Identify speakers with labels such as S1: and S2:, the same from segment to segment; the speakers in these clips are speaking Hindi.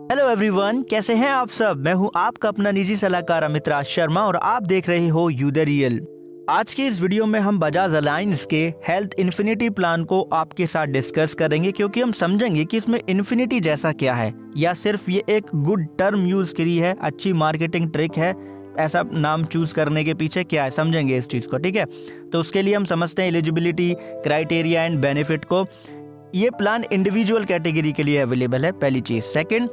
S1: हेलो एवरीवन, कैसे हैं आप सब। मैं हूं आपका अपना निजी सलाहकार अमित राज शर्मा और आप देख रहे हो यू द रियल। आज के इस वीडियो में हम बजाज अलायंस के हेल्थ इन्फिनिटी प्लान को आपके साथ डिस्कस करेंगे, क्योंकि हम समझेंगे कि इसमें इन्फिनिटी जैसा क्या है, या सिर्फ ये एक गुड टर्म यूज करी है, अच्छी मार्केटिंग ट्रिक है, ऐसा नाम चूज करने के पीछे क्या है, समझेंगे इस चीज को। ठीक है, तो उसके लिए हम समझते हैं एलिजिबिलिटी क्राइटेरिया एंड बेनिफिट को। ये प्लान इंडिविजुअल कैटेगरी के लिए अवेलेबल है, पहली चीज। सेकंड,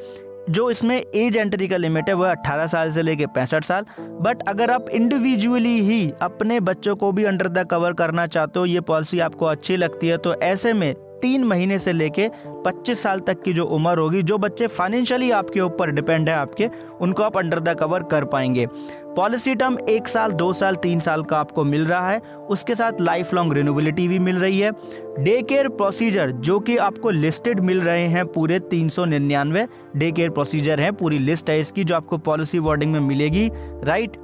S1: जो इसमें एज एंट्री का लिमिट है वह 18 साल से लेके 65 साल। बट अगर आप इंडिविजुअली ही अपने बच्चों को भी अंडर द कवर करना चाहते हो, ये पॉलिसी आपको अच्छी लगती है, तो ऐसे में 3 महीने से लेके 25 साल तक की जो उम्र होगी, जो बच्चे फाइनेंशियली आपके ऊपर डिपेंड है आपके, उनको आप अंडर द कवर कर पाएंगे। पॉलिसी टर्म 1 साल, 2 साल, 3 साल का आपको मिल रहा है। उसके साथ लाइफ लॉन्ग रिन्यूएबिलिटी भी मिल रही है। डे केयर प्रोसीजर जो कि आपको लिस्टेड मिल रहे हैं, पूरे 399 डे केयर प्रोसीजर हैं, पूरी लिस्ट है इसकी, जो आपको पॉलिसी वर्डिंग में मिलेगी। राइट,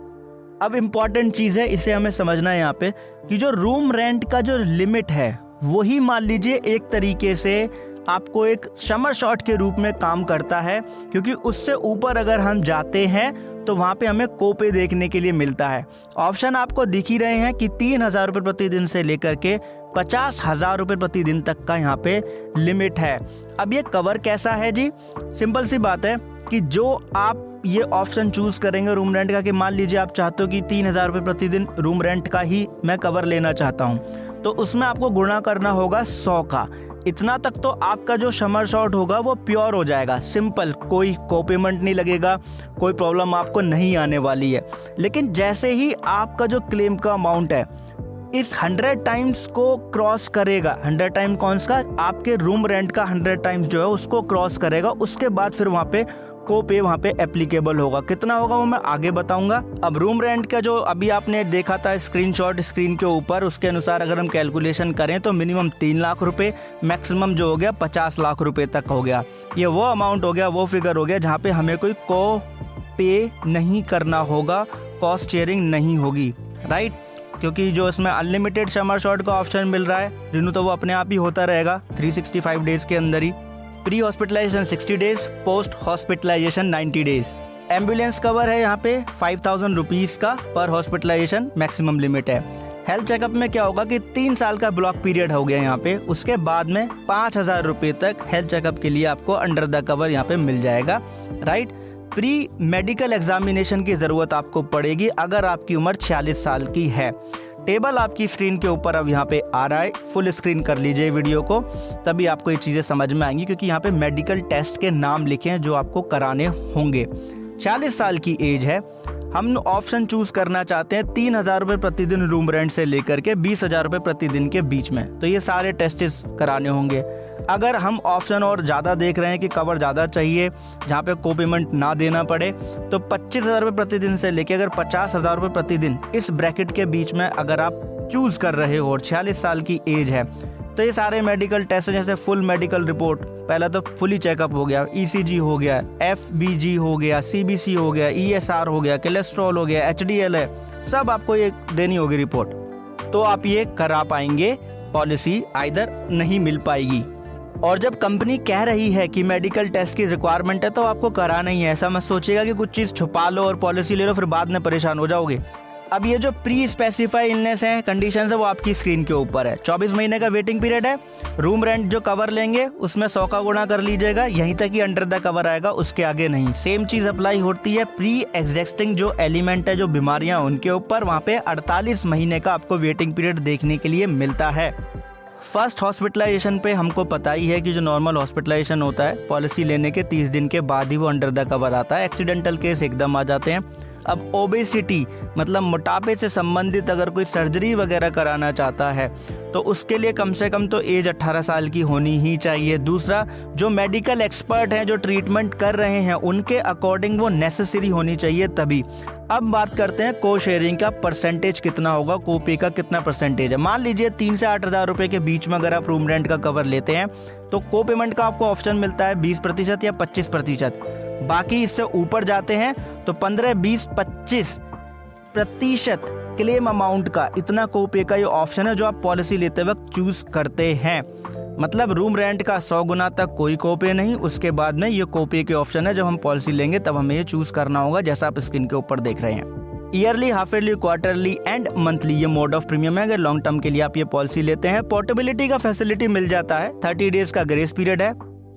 S1: अब इम्पॉर्टेंट चीज़ है, इसे हमें समझना है यहाँ पे कि जो रूम रेंट का जो लिमिट है वही मान लीजिए एक तरीके से आपको एक समर शॉट के रूप में काम करता है, क्योंकि उससे ऊपर अगर हम जाते हैं तो वहाँ पे हमें कोपे देखने के लिए मिलता है। ऑप्शन आपको दिख ही रहे हैं कि 3,000 रुपये प्रतिदिन से लेकर के 50,000 रुपये प्रतिदिन तक का यहाँ पे लिमिट है। अब ये कवर कैसा है जी, सिंपल सी बात है कि जो आप ये ऑप्शन चूज करेंगे रूम रेंट का, कि मान लीजिए आप चाहते हो कि 3,000 रुपये प्रतिदिन रूम रेंट का ही मैं कवर लेना चाहता हूँ, तो उसमें आपको गुणा करना होगा 100 का। इतना तक तो आपका जो समर शॉट होगा वो प्योर हो जाएगा, सिंपल, कोई को पेमेंट नहीं लगेगा, कोई प्रॉब्लम आपको नहीं आने वाली है। लेकिन जैसे ही आपका जो क्लेम का अमाउंट है इस 100 टाइम्स को क्रॉस करेगा, 100 टाइम कौन सा, आपके रूम रेंट का 100 टाइम्स जो है उसको क्रॉस करेगा, उसके बाद फिर वहाँ पे कोपे वहाँ पे एप्लीकेबल होगा। कितना होगा वो मैं आगे बताऊंगा। अब रूम रेंट का जो अभी आपने देखा था स्क्रीनशॉट स्क्रीन के ऊपर, उसके अनुसार अगर हम कैलकुलेशन करें तो मिनिमम 3 लाख रुपए, मैक्सिमम जो हो गया 50 लाख रुपए तक हो गया। ये वो अमाउंट हो गया, वो फिगर हो गया जहाँ पे हमें कोई को पे नहीं करना होगा, कॉस्ट शेयरिंग नहीं होगी। राइट, क्योंकि जो इसमें अनलिमिटेड समर शॉट का ऑप्शन मिल रहा है, रिन्यू तो वो अपने आप ही होता रहेगा 365 डेज के अंदर ही। Pre hospitalisation 60 days, post hospitalisation 90 days. Ambulance cover है यहाँ पे 5,000 रुपीज का पर हॉस्पिटलाइजेशन मैक्सिमम लिमिट है। हेल्थ चेकअप में क्या होगा कि 3 साल का ब्लॉक पीरियड हो गया यहाँ पे, उसके बाद में 5,000 रुपये तक हेल्थ चेकअप के लिए आपको अंडर द कवर यहाँ पे मिल जाएगा। राइट, प्री मेडिकल एग्जामिनेशन की जरूरत आपको पड़ेगी अगर आपकी उम्र 46 साल की है। टेबल आपकी स्क्रीन के ऊपर अब यहाँ पे आ रहा है, फुल स्क्रीन कर लीजिए वीडियो को, तभी आपको ये चीज़ें समझ में आएंगी, क्योंकि यहाँ पे मेडिकल टेस्ट के नाम लिखे हैं जो आपको कराने होंगे। 46 साल की एज है। हम ऑप्शन चूज करना चाहते हैं 3,000 रुपये प्रतिदिन रूम रेंट से लेकर के 20,000 रुपये प्रतिदिन के बीच में, तो ये सारे टेस्टेस कराने होंगे। अगर हम ऑप्शन और ज़्यादा देख रहे हैं कि कवर ज़्यादा चाहिए जहाँ पे को पेमेंट ना देना पड़े, तो 25,000 रुपये प्रतिदिन से लेके अगर 50,000 रुपये प्रतिदिन, इस ब्रैकेट के बीच में अगर आप चूज़ कर रहे हो और 46 साल की एज है, तो ये सारे मेडिकल टेस्ट जैसे फुल मेडिकल रिपोर्ट, पहला तो फुली चेकअप हो गया, ECG हो गया, FBG हो गया, CBC हो गया, ESR हो गया, कोलेस्ट्रॉल हो गया, HDL है, सब आपको ये देनी होगी रिपोर्ट, तो आप ये करा पाएंगे। पॉलिसी आइदर नहीं मिल पाएगी। और जब कंपनी कह रही है कि मेडिकल टेस्ट की रिक्वायरमेंट है तो आपको कराना ही है, ऐसा मत सोचिएगा कि कुछ चीज़ छुपा लो और पॉलिसी ले लो फिर बाद में परेशान हो जाओगे। अब ये जो प्री स्पेसिफाई इलनेस है, कंडीशन है, वो आपकी स्क्रीन के ऊपर है। 24 महीने का वेटिंग पीरियड है। रूम रेंट जो कवर लेंगे उसमें 100 का गुणा कर लीजिएगा, यहीं तक ही अंडर द कवर आएगा, उसके आगे नहीं। सेम चीज़ अप्लाई होती है प्री एग्जिस्टिंग जो एलिमेंट है, जो बीमारियां उनके ऊपर, वहाँ पे 48 महीने का आपको वेटिंग पीरियड देखने के लिए मिलता है। फर्स्ट हॉस्पिटलाइजेशन पे हमको पता ही है कि जो नॉर्मल हॉस्पिटलाइजेशन होता है पॉलिसी लेने के 30 दिन के बाद ही वो अंडर द कवर आता है। एक्सीडेंटल केस एकदम आ जाते हैं। अब ओबेसिटी मतलब मोटापे से संबंधित अगर कोई सर्जरी वगैरह कराना चाहता है तो उसके लिए कम से कम तो एज 18 साल की होनी ही चाहिए। दूसरा, जो मेडिकल एक्सपर्ट हैं जो ट्रीटमेंट कर रहे हैं उनके अकॉर्डिंग वो नेसेसरी होनी चाहिए तभी। अब बात करते हैं को शेयरिंग का परसेंटेज कितना होगा, को पे का कितना परसेंटेज है। मान लीजिए 3 से 8,000 रुपये के बीच में अगर आप रूम रेंट का कवर लेते हैं तो को पेमेंट का आपको ऑप्शन मिलता है 20% या 25%। बाकी इससे ऊपर जाते हैं तो 15, 20, 25% क्लेम अमाउंट का, इतना को पे का ये ऑप्शन है जो आप पॉलिसी लेते वक्त चूज करते हैं। मतलब रूम रेंट का 100 गुना तक कोई कोपे नहीं। उसके बाद में ये कोपे के ऑप्शन है, जब हम पॉलिसी लेंगे तब हमें ये चूज करना होगा, जैसा आप स्क्रीन के ऊपर देख रहे हैं। Yearly, half yearly, quarterly and monthly ये मोड ऑफ प्रीमियम है। अगर लॉन्ग टर्म के लिए आप ये पॉलिसी लेते हैं, पोर्टेबिलिटी का फैसिलिटी मिल जाता है। 30 डेज का ग्रेस पीरियड है।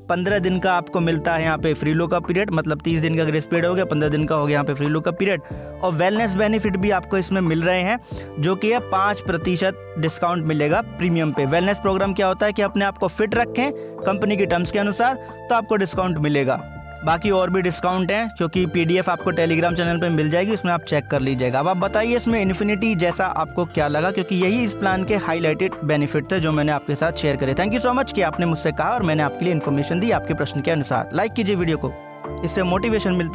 S1: 15 दिन का आपको मिलता है यहाँ पे फ्री लॉकअप पीरियड, मतलब 30 दिन का ग्रेस पीरियड हो गया, 15 दिन का हो गया यहाँ पे फ्री लॉकअप पीरियड। और वेलनेस बेनिफिट भी आपको इसमें मिल रहे हैं, जो कि है 5% डिस्काउंट मिलेगा प्रीमियम पे। वेलनेस प्रोग्राम क्या होता है कि अपने आप को फिट रखें कंपनी की टर्म्स के अनुसार, तो आपको डिस्काउंट मिलेगा। बाकी और भी डिस्काउंट हैं, क्योंकि पीडीएफ आपको टेलीग्राम चैनल पे मिल जाएगी, उसमें आप चेक कर लीजिएगा। अब आप बताइए इसमें इन्फिनिटी जैसा आपको क्या लगा, क्योंकि यही इस प्लान के हाईलाइटेड बेनिफिट थे जो मैंने आपके साथ शेयर करे। थैंक यू सो मच कि आपने मुझसे कहा और मैंने आपके लिए इन्फॉर्मेशन दी आपके प्रश्न के अनुसार। लाइक कीजिए वीडियो को, इससे मोटिवेशन मिलती है।